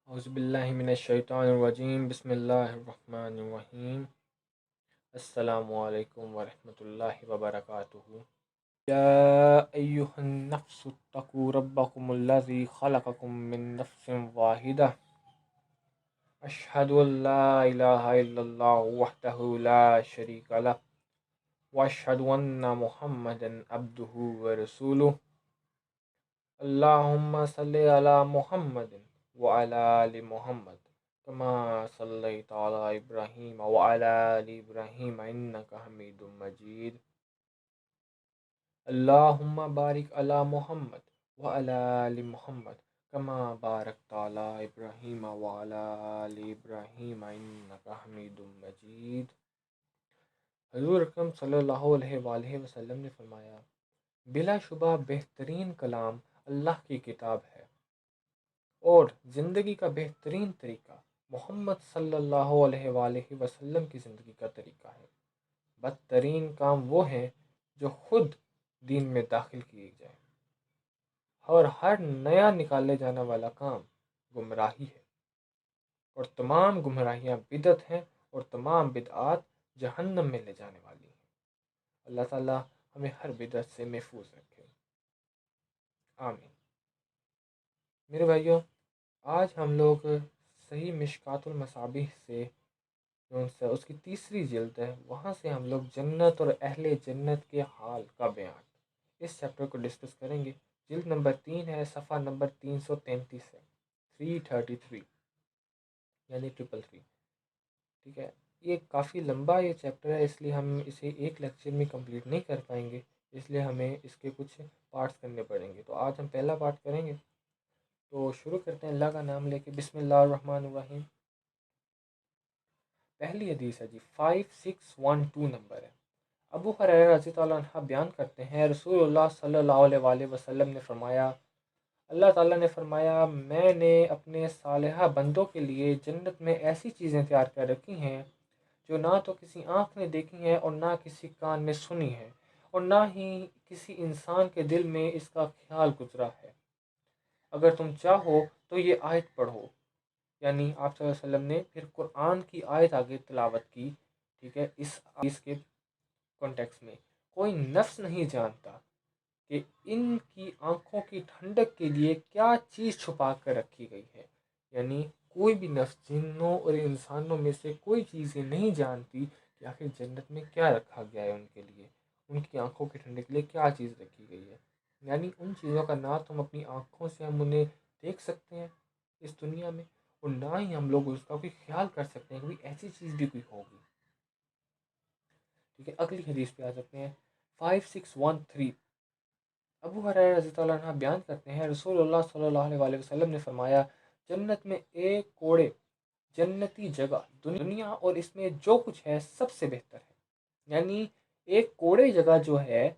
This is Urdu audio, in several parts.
اعوذ باللہ من الشیطان الرجیم بسم اللہ الرحمن الرحیم السلام علیکم ورحمۃ اللہ وبرکاتہ یا ایہا النفس اتقوا ربکم الذی خلقکم من نفس واحدہ اشہد ان لا الہ الا اللہ وحدہ لا شریک لہ واشہد ان محمدا عبدہ ورسولہ اللہم صلی علی محمد وعلی آل محمد کما صلیت علی ابراہیم وعلی آل ابراہیم انک حمید مجید اللہم بارک علی محمد وعلی آل محمد کما بارکت علی ابراہیم وعلی آل ابراہیم انک حمید مجید۔ حضور اکرم صلی اللہ علیہ وآلہ وسلم نے فرمایا، بلا شبہ بہترین کلام اللہ کی کتاب ہے اور زندگی کا بہترین طریقہ محمد صلی اللہ علیہ وآلہ وسلم کی زندگی کا طریقہ ہے۔ بدترین کام وہ ہیں جو خود دین میں داخل کیے جائیں، اور ہر نیا نکالے جانے والا کام گمراہی ہے، اور تمام گمراہیاں بدعت ہیں، اور تمام بدعات جہنم میں لے جانے والی ہیں۔ اللہ تعالیٰ ہمیں ہر بدعت سے محفوظ رکھے، آمین۔ میرے بھائیوں، آج ہم لوگ صحیح مشکوٰۃ المصابیح سے اس کی تیسری جلد ہے، وہاں سے ہم لوگ جنت اور اہل جنت کے حال کا بیان اس چیپٹر کو ڈسکس کریں گے۔ جلد نمبر 3 ہے، صفحہ نمبر 333 ہے، 333 یعنی 333۔ ٹھیک ہے، یہ کافی لمبا یہ چیپٹر ہے، اس لیے ہم اسے ایک لیکچر میں کمپلیٹ نہیں کر پائیں گے، اس لیے ہمیں اس کے کچھ پارٹس کرنے پڑیں گے۔ تو آج ہم پہلا پارٹ کریں گے، تو شروع کرتے ہیں اللہ کا نام لے کے۔ بسم اللہ الرحمن الرحیم۔ پہلی حدیث ہے جی 5612 نمبر ہے۔ ابو ہریرہ رضی اللہ عنہ بیان کرتے ہیں، رسول اللہ صلی اللہ علیہ وآلہ وسلم نے فرمایا، اللہ تعالیٰ نے فرمایا، میں نے اپنے صالحہ بندوں کے لیے جنت میں ایسی چیزیں تیار کر رکھی ہیں جو نہ تو کسی آنکھ نے دیکھی ہیں اور نہ کسی کان نے سنی ہے، اور نہ ہی کسی انسان کے دل میں اس کا خیال گزرا ہے۔ اگر تم چاہو تو یہ آیت پڑھو، یعنی آپ صلی اللہ علیہ وسلم نے پھر قرآن کی آیت آگے تلاوت کی، ٹھیک ہے، اس کے کانٹیکس میں۔ کوئی نفس نہیں جانتا کہ ان کی آنکھوں کی ٹھنڈک کے لیے کیا چیز چھپا کر رکھی گئی ہے، یعنی کوئی بھی نفس، جنوں اور انسانوں میں سے کوئی چیزیں نہیں جانتی کہ آخر جنت میں کیا رکھا گیا ہے ان کے لیے، ان کی آنکھوں کی ٹھنڈک کے لیے کیا چیز رکھی گئی ہے۔ یعنی ان چیزوں کا نہ تو ہم اپنی آنکھوں سے ہم انہیں دیکھ سکتے ہیں اس دنیا میں، اور نہ ہی ہم لوگ اس کا کوئی خیال کر سکتے ہیں کہ ایسی چیز بھی کوئی ہوگی۔ ٹھیک ہے، اگلی حدیث پہ آ سکتے ہیں، 5613۔ ابو ہریرہ رضی اللہ عنہ بیان کرتے ہیں، رسول اللہ صلی اللہ علیہ وآلہ وسلم نے فرمایا، جنت میں ایک کوڑے جنتی جگہ دنیا اور اس میں جو کچھ ہے سب سے بہتر ہے۔ یعنی ایک کوڑے جگہ جو ہے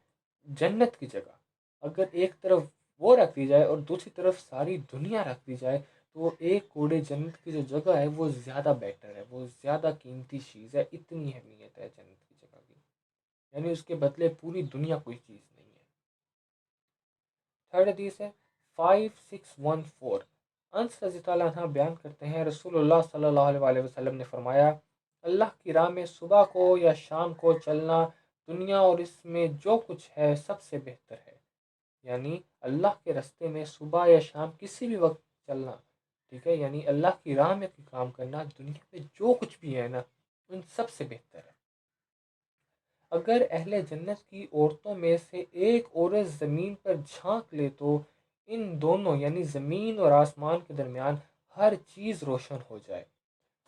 جنت کی جگہ، اگر ایک طرف وہ رکھ دی جائے اور دوسری طرف ساری دنیا رکھ دی جائے تو وہ ایک کوڑے جنت کی جو جگہ ہے وہ زیادہ بیٹر ہے، وہ زیادہ قیمتی چیز ہے، اتنی اہمیت ہے جنت کی جگہ کی، یعنی اس کے بدلے پوری دنیا کوئی چیز نہیں ہے۔ تھرڈ حدیث ہے 5614۔ انس رضی اللہ عنہ بیان کرتے ہیں، رسول اللہ صلی اللہ علیہ وسلم نے فرمایا، اللہ کی راہ میں صبح کو یا شام کو چلنا دنیا اور اس میں جو کچھ ہے سب سے بہتر ہے۔ یعنی اللہ کے رستے میں صبح یا شام کسی بھی وقت چلنا، ٹھیک ہے، یعنی اللہ کی راہ میں کام کرنا دنیا میں جو کچھ بھی ہے نا ان سب سے بہتر ہے۔ اگر اہل جنت کی عورتوں میں سے ایک عورت زمین پر جھانک لے تو ان دونوں یعنی زمین اور آسمان کے درمیان ہر چیز روشن ہو جائے،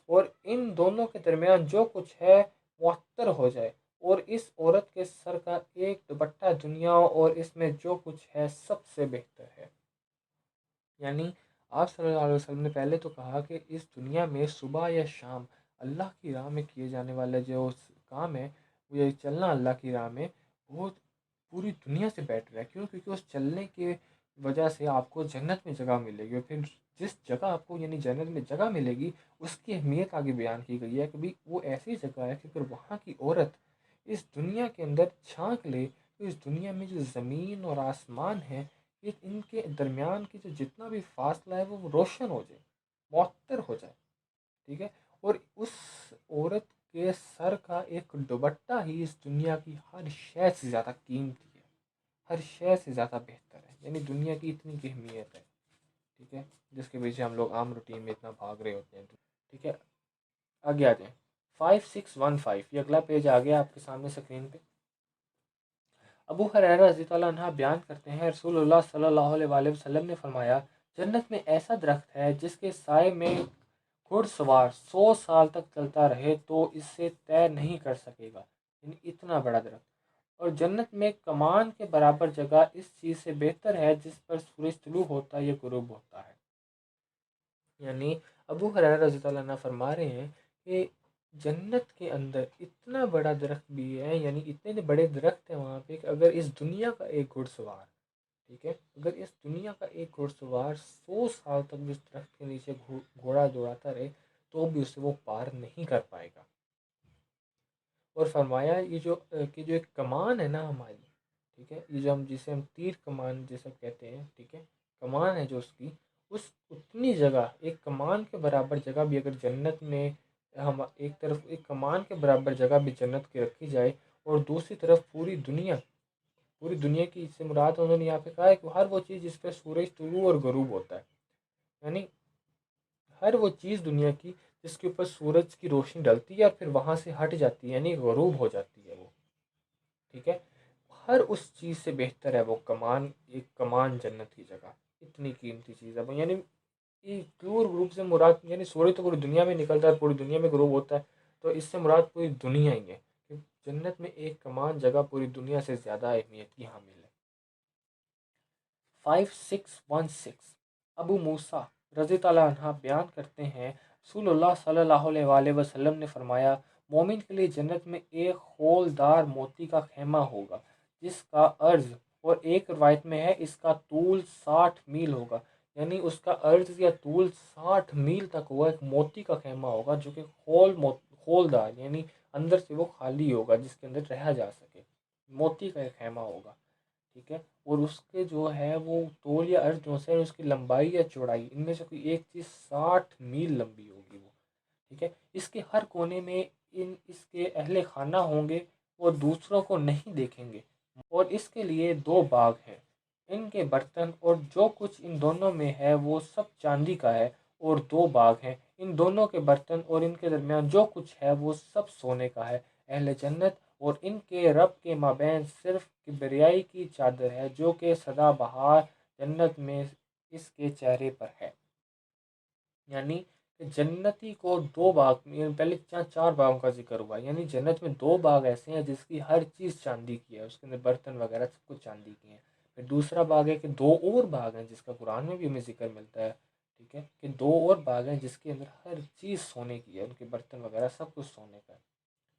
اور ان دونوں کے درمیان جو کچھ ہے معطر ہو جائے، اور اس عورت کے سر کا ایک دوپٹہ دنیا اور اس میں جو کچھ ہے سب سے بہتر ہے۔ یعنی آپ صلی اللہ علیہ وسلم نے پہلے تو کہا کہ اس دنیا میں صبح یا شام اللہ کی راہ میں کیے جانے والے جو کام ہے، وہ یہ چلنا اللہ کی راہ میں، وہ پوری دنیا سے بیٹر ہے۔ کیوں؟ کیونکہ اس چلنے کی وجہ سے آپ کو جنت میں جگہ ملے گی، اور پھر جس جگہ آپ کو یعنی جنت میں جگہ ملے گی اس کی اہمیت آگے بیان کی گئی ہے کہ بھی وہ ایسی جگہ ہے کہ اگر وہاں کی عورت اس دنیا کے اندر جھانک لے تو اس دنیا میں جو زمین اور آسمان ہے ان کے درمیان کی جو جتنا بھی فاصلہ ہے وہ روشن ہو جائے۔ معطر ہو جائے، ٹھیک ہے، اور اس عورت کے سر کا ایک دوپٹہ ہی اس دنیا کی ہر شے سے زیادہ قیمتی ہے، ہر شے سے زیادہ بہتر ہے، یعنی دنیا کی اتنی اہمیت ہے، ٹھیک ہے، جس کے پیچھے ہم لوگ عام روٹین میں اتنا بھاگ رہے ہوتے ہیں، ٹھیک ہے۔ آگے آ جائیں، 5615، یہ اگلا پیج آ گیا آپ کے سامنے اسکرین پہ۔ ابو ہریرہ رضی اللہ عنہ بیان کرتے ہیں رسول اللہ صلی اللہ علیہ وآلہ وسلم نے فرمایا، جنت میں ایسا درخت ہے جس کے سائے میں گھڑ سوار 100 سال تک چلتا رہے تو اس سے طے نہیں کر سکے گا، یعنی اتنا بڑا درخت، اور جنت میں کمان کے برابر جگہ اس چیز سے بہتر ہے جس پر سورج طلوع ہوتا یا غروب ہوتا ہے۔ یعنی ابو ہریرہ رضی اللہ عنہ فرما رہے ہیں کہ جنت کے اندر اتنا بڑا درخت بھی ہے، یعنی اتنے بڑے درخت ہیں وہاں پہ کہ اگر اس دنیا کا ایک گھڑ سوار، ٹھیک ہے، اگر اس دنیا کا ایک گھڑ سوار 100 سال تک بھی اس درخت کے نیچے گھوڑا دوڑاتا رہے تو بھی اسے وہ پار نہیں کر پائے گا۔ اور فرمایا یہ جو ایک کمان ہے نا ہماری، ٹھیک ہے، یہ جو جسے ہم تیر کمان جیسے کہتے ہیں، ٹھیک ہے، کمان ہے جو اس کی، اس اتنی جگہ ایک کمان کے برابر جگہ بھی اگر جنت میں ہم ایک طرف ایک کمان کے برابر جگہ بھی جنت کی رکھی جائے، اور دوسری طرف پوری دنیا کی، اس سے مراد انہوں نے یہاں پہ کہا ہے کہ ہر وہ چیز جس پہ سورج طلوع اور غروب ہوتا ہے، یعنی ہر وہ چیز دنیا کی جس کے اوپر سورج کی روشنی ڈلتی ہے اور پھر وہاں سے ہٹ جاتی ہے، یعنی غروب ہو جاتی ہے وہ، ٹھیک ہے، ہر اس چیز سے بہتر ہے وہ کمان، ایک کمان جنت کی جگہ، اتنی قیمتی چیز ہے، یعنی یہ طلوع غروب سے مراد، یعنی سورج تو پوری دنیا میں نکلتا ہے، پوری دنیا میں غروب ہوتا ہے، تو اس سے مراد پوری دنیا ہی ہے، کہ جنت میں ایک کمان جگہ پوری دنیا سے زیادہ اہمیت کی حامل ہے۔ 5616، ابو موسیٰ رضی اللہ عنہ بیان کرتے ہیں رسول اللہ صلی اللہ علیہ وآلہ وسلم نے فرمایا، مومن کے لیے جنت میں ایک خولدار موتی کا خیمہ ہوگا جس کا عرض، اور ایک روایت میں ہے اس کا طول 60 میل ہوگا، یعنی اس کا عرض یا طول 60 میل تک ہوا، ایک موتی کا خیمہ ہوگا جو کہ خولدار، یعنی اندر سے وہ خالی ہوگا جس کے اندر رہا جا سکے، موتی کا ایک خیمہ ہوگا، ٹھیک ہے، اور اس کے جو ہے وہ طول یا عرض جو ہے اس کی لمبائی یا چوڑائی، ان میں سے کوئی ایک چیز 60 میل لمبی ہوگی وہ، ٹھیک ہے، اس کے ہر کونے میں اس کے اہل خانہ ہوں گے، وہ دوسروں کو نہیں دیکھیں گے، اور اس کے لیے 2 باغ ہیں، ان کے برتن اور جو کچھ ان دونوں میں ہے وہ سب چاندی کا ہے، اور 2 باغ ہیں، ان دونوں کے برتن اور ان کے درمیان جو کچھ ہے وہ سب سونے کا ہے، اہل جنت اور ان کے رب کے مابین صرف کبریائی کی چادر ہے جو کہ سدا بہار جنت میں اس کے چہرے پر ہے۔ یعنی کہ جنتی کو 2 باغ، پہلے 4 باغوں کا ذکر ہوا، یعنی جنت میں 2 باغ ایسے ہیں جس کی ہر چیز چاندی کی ہے، اس کے اندر برتن وغیرہ سب کچھ چاندی کی ہیں۔ پھر دوسرا باغ ہے کہ 2 اور باغ ہیں جس کا قرآن میں بھی ہمیں ذکر ملتا ہے، ٹھیک ہے، کہ 2 اور باغ ہیں جس کے اندر ہر چیز سونے کی ہے، ان کے برتن وغیرہ سب کچھ سونے کا ہے،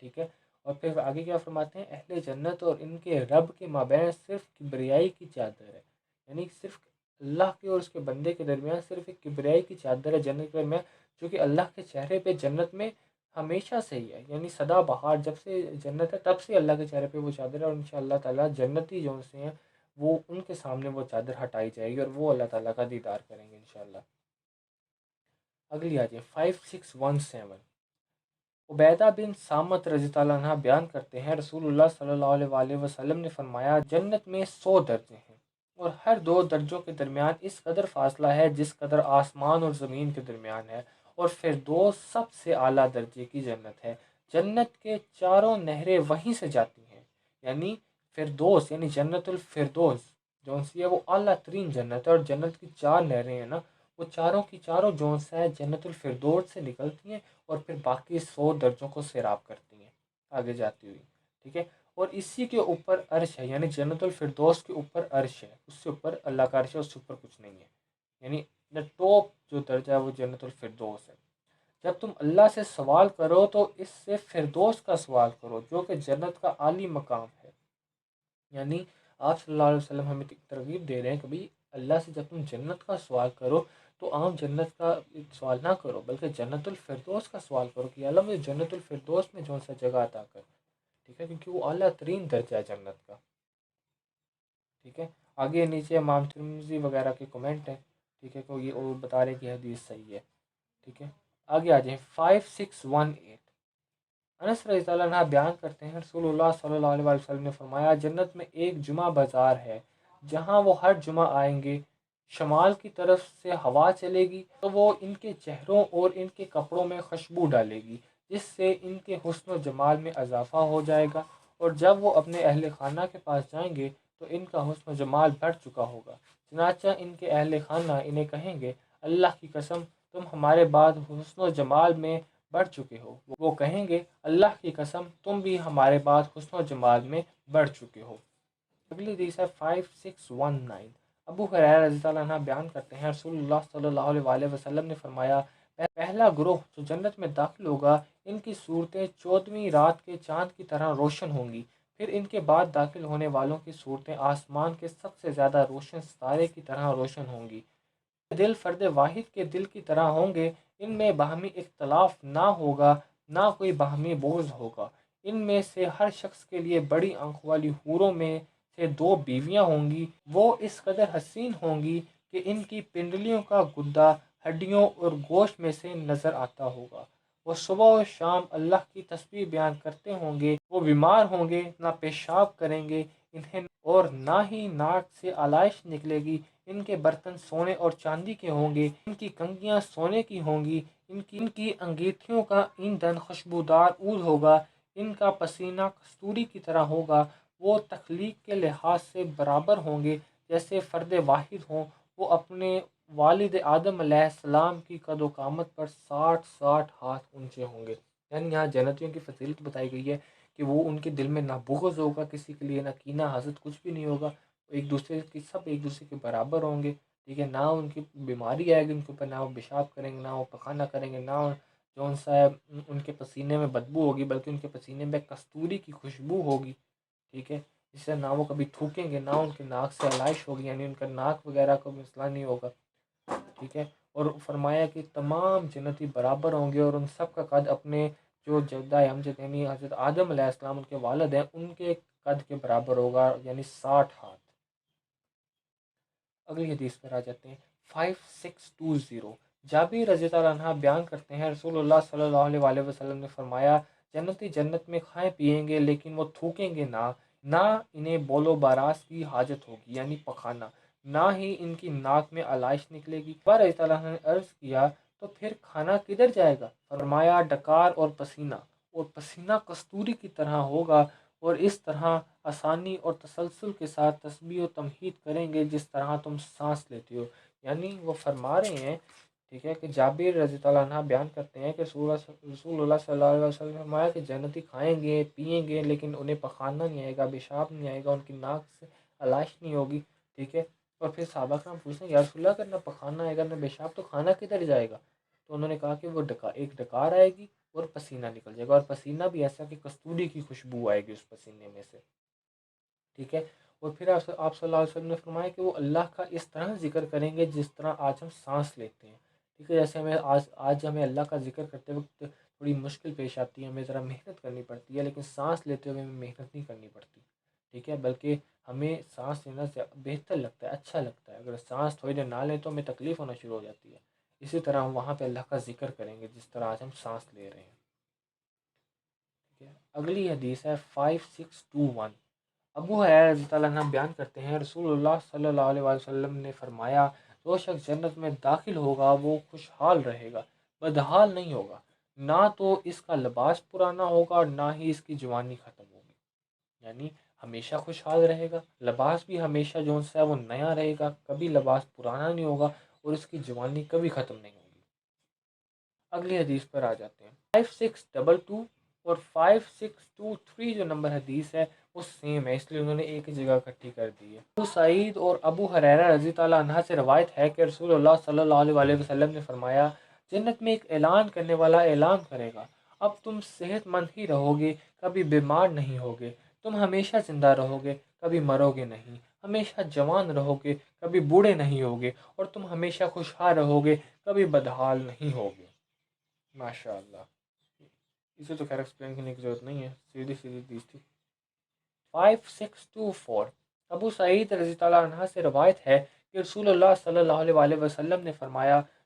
ٹھیک ہے، اور پھر آگے کیا فرماتے ہیں، اہل جنت اور ان کے رب کے مابین صرف کبریائی کی چادر ہے، یعنی صرف اللہ کے اور اس کے بندے کے درمیان صرف ایک کبریائی کی چادر ہے جنت کے درمیان، جو کہ اللہ کے چہرے پہ جنت میں ہمیشہ سے ہی ہے، یعنی سدا بہار جب سے جنت ہے تب سے اللہ کے چہرے پہ وہ چادر ہے، اور انشاءاللہ تعالیٰ جنتی جو سے ہیں وہ ان کے سامنے وہ چادر ہٹائی جائے گی اور وہ اللہ تعالیٰ کا دیدار کریں گے انشاءاللہ۔ اگلی آ جائے 5617، عبیدہ بن سامت رضی اللہ عنہ بیان کرتے ہیں رسول اللہ صلی اللہ علیہ وآلہ وسلم نے فرمایا، جنت میں 100 درجے ہیں، اور ہر 2 درجوں کے درمیان اس قدر فاصلہ ہے جس قدر آسمان اور زمین کے درمیان ہے، اور فردوس سب سے اعلیٰ درجے کی جنت ہے، جنت کے چاروں نہریں وہیں سے جاتی ہیں، یعنی فردوس یعنی جنت الفردوس جو سی ہے وہ اعلیٰ ترین جنت ہے، اور جنت کی 4 نہریں ہیں نا، وہ چاروں کی چاروں جو ہے جنت الفردوس سے نکلتی ہیں، اور پھر باقی 100 درجوں کو سیراب کرتی ہیں آگے جاتی ہوئی، ٹھیک ہے، اور اسی کے اوپر عرش ہے، یعنی جنت الفردوس کے اوپر عرش ہے، اس سے اوپر اللہ کا عرش ہے، اس سے اوپر کچھ نہیں ہے، یعنی ٹاپ جو درجہ ہے وہ جنت الفردوس ہے۔ جب تم اللہ سے سوال کرو تو اس سے فردوس کا سوال کرو جو کہ جنت کا عالی مقام ہے، یعنی آپ صلی اللہ علیہ وسلم ہمیں ترغیب دے رہے ہیں کہ بھئی اللہ سے جب تم جنت کا سوال کرو تو عام جنت کا سوال نہ کرو بلکہ جنت الفردوس کا سوال کرو کہ اللہ مجھے جنت الفردوس میں جون سا جگہ عطا کر، ٹھیک ہے، کیونکہ وہ اعلیٰ ترین درجہ ہے جنت کا، ٹھیک ہے۔ آگے نیچے امام ترمذی وغیرہ کے کمنٹ ہیں، ٹھیک ہے، کو یہ اور بتا رہے کہ حدیث صحیح ہے۔ ٹھیک ہے، آگے آ جائیں 5618۔ انس رضی اللہ عنہ بیان کرتے ہیں رسول اللہ صلی اللہ علیہ وسلم نے فرمایا جنت میں ایک جمعہ بازار ہے جہاں وہ ہر جمعہ آئیں گے، شمال کی طرف سے ہوا چلے گی تو وہ ان کے چہروں اور ان کے کپڑوں میں خوشبو ڈالے گی جس سے ان کے حسن و جمال میں اضافہ ہو جائے گا، اور جب وہ اپنے اہل خانہ کے پاس جائیں گے تو ان کا حسن و جمال بڑھ چکا ہوگا، چنانچہ ان کے اہل خانہ انہیں کہیں گے اللہ کی قسم تم ہمارے بعد حسن و جمال میں بڑھ چکے ہو، وہ کہیں گے اللہ کی قسم تم بھی ہمارے بعد حسن و جمال میں بڑھ چکے ہو۔ اگلی حدیث ہے 5619۔ ابو ہریرہ رضی اللہ عنہ بیان کرتے ہیں رسول اللہ صلی اللہ علیہ وآلہ وسلم نے فرمایا پہلا گروہ جو جنت میں داخل ہوگا ان کی صورتیں 14ویں رات کے چاند کی طرح روشن ہوں گی، پھر ان کے بعد داخل ہونے والوں کی صورتیں آسمان کے سب سے زیادہ روشن ستارے کی طرح روشن ہوں گی، دل فرد واحد کے دل کی طرح ہوں گے، ان میں باہمی اختلاف نہ ہوگا نہ کوئی باہمی بغض ہوگا، ان میں سے ہر شخص کے لیے بڑی آنکھ والی حوروں میں سے 2 بیویاں ہوں گی، وہ اس قدر حسین ہوں گی کہ ان کی پنڈلیوں کا گدا ہڈیوں اور گوشت میں سے نظر آتا ہوگا، وہ صبح و شام اللہ کی تسبیح بیان کرتے ہوں گے، وہ بیمار ہوں گے نہ پیشاب کریں گے انہیں اور نہ ہی ناک سے آلائش نکلے گی، ان کے برتن سونے اور چاندی کے ہوں گے، ان کی کنگھیاں سونے کی ہوں گی، ان کی انگیٹھیوں کا ایندھن خوشبودار عود ہوگا، ان کا پسینہ کستوری کی طرح ہوگا، وہ تخلیق کے لحاظ سے برابر ہوں گے جیسے فرد واحد ہوں، وہ اپنے والد آدم علیہ السلام کی قد و قامت پر 60 ہاتھ اونچے ہوں گے۔ یعنی یہاں جنتیوں کی فضیلت بتائی گئی ہے کہ وہ ان کے دل میں نہ بغض ہوگا کسی کے لیے، نہ کینہ حسد، کچھ بھی نہیں ہوگا، ایک دوسرے کی سب ایک دوسرے کے برابر ہوں گے، ٹھیک ہے، نہ ان کی بیماری آئے گی ان کے اوپر، نہ وہ پیشاب کریں گے، نہ وہ پخانہ کریں گے، نہ جون سا ہے ان کے پسینے میں بدبو ہوگی بلکہ ان کے پسینے میں کستوری کی خوشبو ہوگی، ٹھیک ہے، اس سے نہ وہ کبھی تھوکیں گے، نہ ان کے ناک سے علائش ہوگی، یعنی ان کا ناک وغیرہ کا مسئلہ نہیں ہوگا، ٹھیک ہے، اور فرمایا کہ تمام جنتی برابر ہوں گے اور ان سب کا قد اپنے جو جدہ امجد یعنی حضرت آدم علیہ السلام ان کے والد ہیں ان کے قد کے برابر ہوگا، یعنی 60 ہاتھ۔ اگلی حدیث پر آ جاتے ہیں 5620۔ جابر رضی اللہ عنہ بیان کرتے ہیں رسول اللہ صلی اللہ علیہ وآلہ وسلم نے فرمایا جنتی جنت میں کھائیں پیئیں گے لیکن وہ تھوکیں گے نہ انہیں بول و باراس کی حاجت ہوگی یعنی پخانا، نہ ہی ان کی ناک میں علائش نکلے گی۔ رضی اللہ عنہ نے عرض کیا تو پھر کھانا کدھر جائے گا؟ فرمایا ڈکار اور پسینہ کستوری کی طرح ہوگا، اور اس طرح آسانی اور تسلسل کے ساتھ تسبیح و تمہید کریں گے جس طرح تم سانس لیتے ہو، یعنی وہ فرما رہے ہیں، ٹھیک ہے، کہ جابر رضی اللہ عنہ بیان کرتے ہیں کہ رسول اللہ صلی اللہ علیہ وسلم نے فرمایا کہ جنتی کھائیں گے پیئیں گے لیکن انہیں پخانا نہیں آئے گا، پیشاب نہیں آئے گا، ان کی ناک سے علائش نہیں ہوگی، ٹھیک ہے، اور پھر صحابہ کرام پوچھتے ہیں یا رسول اللہ اگر نہ پخانا آئے گا نہ پیشاب تو کھانا کدھر جائے گا؟ تو انہوں نے کہا کہ وہ ایک ڈکار آئے گی اور پسینہ نکل جائے گا، اور پسینہ بھی ایسا کہ کستوری کی خوشبو آئے گی اس پسینے میں سے، ٹھیک ہے، اور پھر آپ صلی اللہ علیہ وسلم نے فرمایا کہ وہ اللہ کا اس طرح ذکر کریں گے جس طرح آج ہم سانس لیتے ہیں، ٹھیک ہے، جیسے آج ہمیں اللہ کا ذکر کرتے وقت تھوڑی مشکل پیش آتی ہے، ہمیں ذرا محنت کرنی پڑتی ہے، لیکن سانس لیتے ہوئے ہمیں محنت نہیں کرنی پڑتی، ٹھیک ہے، بلکہ ہمیں سانس لینا بہتر لگتا ہے، اچھا لگتا ہے، اگر سانس تھوڑی دیر نہ لیں تو ہمیں تکلیف ہونا شروع ہو جاتی ہے، اسی طرح ہم وہاں پہ اللہ کا ذکر کریں گے جس طرح آج ہم سانس لے رہے ہیں، ٹھیک ہے۔ اگلی حدیث ہے 5621۔ ابو ہریرہ رضی اللہ عنہ بیان کرتے ہیں رسول اللہ صلی اللہ علیہ وسلم نے فرمایا جو شخص جنت میں داخل ہوگا وہ خوشحال رہے گا، بدحال نہیں ہوگا، نہ تو اس کا لباس پرانا ہوگا اور نہ ہی اس کی جوانی ختم ہوگی، یعنی ہمیشہ خوشحال رہے گا، لباس بھی ہمیشہ جو سا ہے وہ نیا رہے گا، کبھی لباس پرانا نہیں ہوگا اور اس کی جوانی کبھی ختم نہیں ہوگی۔ اگلی حدیث پر آ جاتے ہیں 5622 اور 5623 جو نمبر حدیث ہے وہ سیم ہے، اس لیے انہوں نے ایک ہی جگہ اکٹھی کر دی ہے۔ ابو سعید اور ابو ہریرہ رضی اللہ عنہ سے روایت ہے کہ رسول اللہ صلی اللہ علیہ وسلم نے فرمایا جنت میں ایک اعلان کرنے والا اعلان کرے گا اب تم صحت مند ہی رہو گے، کبھی بیمار نہیں ہوگے، تم ہمیشہ زندہ رہو گے، کبھی مرو گے نہیں، ہمیشہ جوان رہو گے، کبھی بوڑھے نہیں ہوگے، اور تم ہمیشہ خوشحال رہو گے، کبھی بدحال نہیں ہوگے۔ ماشاء اللہ، اسے تو خیر ایکسپلین کرنے کی ضرورت نہیں ہے، سیدھی سیدھی چیز تھی۔ 5624۔ ابو سعید رضی اللہ عنہ سے روایت ہے کہ رسول اللہ صلی اللہ علیہ وسلم نے فرمایا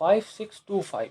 5625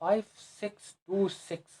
5626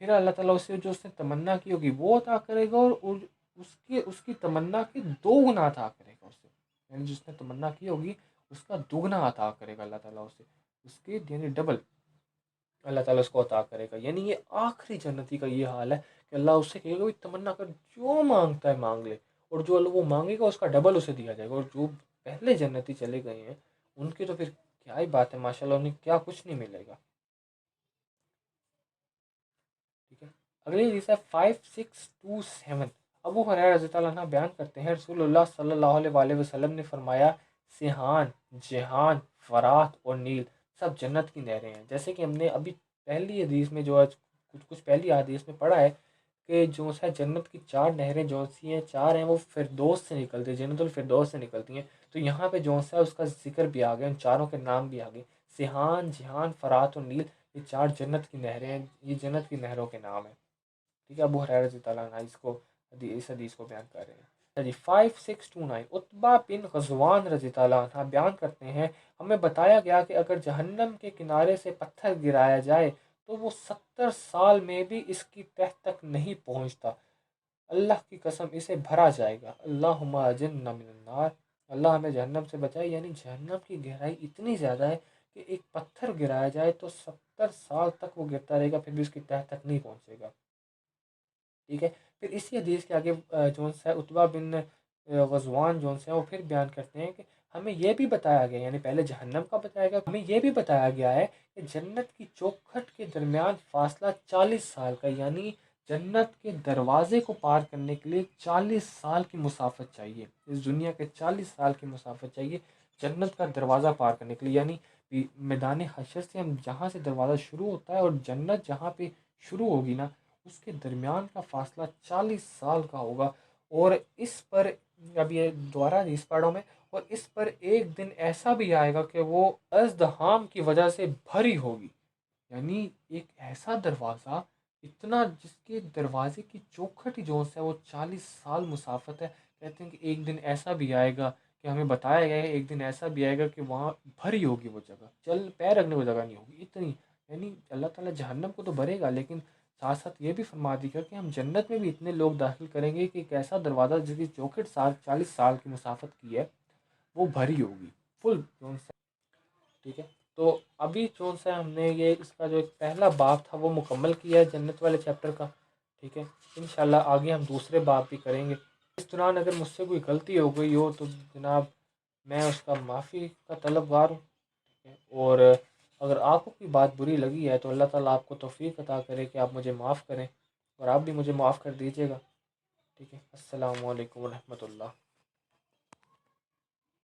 پھر اللہ تعالیٰ اسے جو اس نے تمنا کی ہوگی وہ عطا کرے گا، اور اس کی تمنا کے 2 گنا عطا کرے گا اسے، یعنی جس نے تمنا کی ہوگی اس کا 2 گنا عطا کرے گا اللہ تعالیٰ اسے، اس کے یعنی ڈبل اللہ تعالیٰ اس کو عطا کرے گا۔ یعنی یہ آخری جنتی کا یہ حال ہے کہ اللہ اس سے کہے گا بھی تمنا کر، جو مانگتا ہے مانگ لے، اور جو اللہ وہ مانگے گا اس کا ڈبل اسے دیا جائے گا۔ اور جو پہلے جنتی چلے گئے ہیں ان کی تو پھر کیا ہی بات ہے، ماشاء اللہ انہیں کیا کچھ نہیں ملے گا۔ ٹھیک ہے، اگلی حدیث ہے 5627۔ ابو ہریرہ رضی اللہ عنہ بیان کرتے ہیں رسول اللہ صلی اللہ علیہ وآلہ وسلم نے فرمایا، سیحان، جہان، فرات اور نیل سب جنت کی نہریں ہیں۔ جیسے کہ ہم نے ابھی پہلی حدیث میں جو کچھ پہلی حدیث میں پڑھا ہے کہ جو ہے جنت کی 4 نہریں جو سی ہیں 4 ہیں وہ فردوس سے نکلتی ہیں، جنت الفردوس سے نکلتی ہیں۔ تو یہاں پہ جو ہے اس کا ذکر بھی آ گیا، ان چاروں کے نام بھی آ گئے، سیحان، جہان، فرات اور نیل، یہ 4 جنت کی نہریں ہیں، یہ جنت کی نہروں کے نام ہیں۔ ٹھیک ہے، ابو ہریرہ رضی اللہ عنہ اس حدیث کو بیان کر رہے ہیں۔ جی 5629، عتبہ بن غزوان رضی اللہ عنہ بیان کرتے ہیں، ہمیں بتایا گیا کہ اگر جہنم کے کنارے سے پتھر گرایا جائے تو وہ 70 سال میں بھی اس کی تہ تک نہیں پہنچتا، اللہ کی قسم اسے بھرا جائے گا، اللہم اجرنا من النار، اللہ ہمیں جہنم سے بچائے۔ یعنی جہنم کی گہرائی اتنی زیادہ ہے کہ ایک پتھر گرایا جائے تو 70 سال تک وہ گرتا رہے گا، پھر بھی اس کی تہ تک نہیں پہنچے گا۔ ٹھیک ہے، پھر اسی حدیث کے آگے جو ہے عتبہ بن غزوان جو ہے وہ پھر بیان کرتے ہیں کہ ہمیں یہ بھی بتایا گیا، یعنی پہلے جہنم کا بتایا گیا، ہمیں یہ بھی بتایا گیا ہے کہ جنت کی چوکھٹ کے درمیان فاصلہ 40 سال کا، یعنی جنت کے دروازے کو پار کرنے کے لیے 40 سال کی مسافت چاہیے، اس دنیا کے 40 سال کی مسافت چاہیے جنت کا دروازہ پار کرنے کے لیے۔ یعنی میدان حشر سے ہم جہاں سے دروازہ شروع ہوتا ہے اور جنت جہاں پہ شروع ہوگی نا، اس کے درمیان کا فاصلہ 40 سال کا ہوگا۔ اور اس پر اب یہ دوبارہ حدیث پڑھوں میں، اور اس پر ایک دن ایسا بھی آئے گا کہ وہ ازدحام کی وجہ سے بھری ہوگی، یعنی ایک ایسا دروازہ اتنا جس کے دروازے کی چوکھٹ ہی جو ہے وہ 40 سال مسافت ہے۔ کہتے ہیں کہ ایک دن ایسا بھی آئے گا کہ ہمیں بتایا گیا ہے ایک دن ایسا بھی آئے گا کہ وہاں بھری ہوگی وہ جگہ، چل پیر رکھنے کو جگہ نہیں ہوگی اتنی۔ یعنی اللہ تعالیٰ جہنم کو تو بھرے گا، لیکن ساتھ ساتھ یہ بھی فرما دی گا کہ ہم جنت میں بھی اتنے لوگ داخل کریں گے کہ ایک ایسا دروازہ جس کی چوکھٹ 40 سال کی مسافت کی ہے وہ بھری ہوگی فل۔ ٹھیک ہے، تو ابھی جو سا ہم نے یہ اس کا جو ایک پہلا باب تھا وہ مکمل کیا ہے جنت والے چیپٹر کا۔ ٹھیک ہے، انشاءاللہ آگے ہم دوسرے باب بھی کریں گے۔ اس دوران اگر مجھ سے کوئی غلطی ہو گئی ہو تو جناب میں اس کا معافی کا طلبگار ہوں۔ ٹھیک ہے، اور اگر آپ کو کوئی بات بری لگی ہے تو اللہ تعالیٰ آپ کو توفیق عطا کرے کہ آپ مجھے معاف کریں، اور آپ بھی مجھے معاف کر دیجیے گا۔ ٹھیک ہے، السلام علیکم ورحمۃ اللہ۔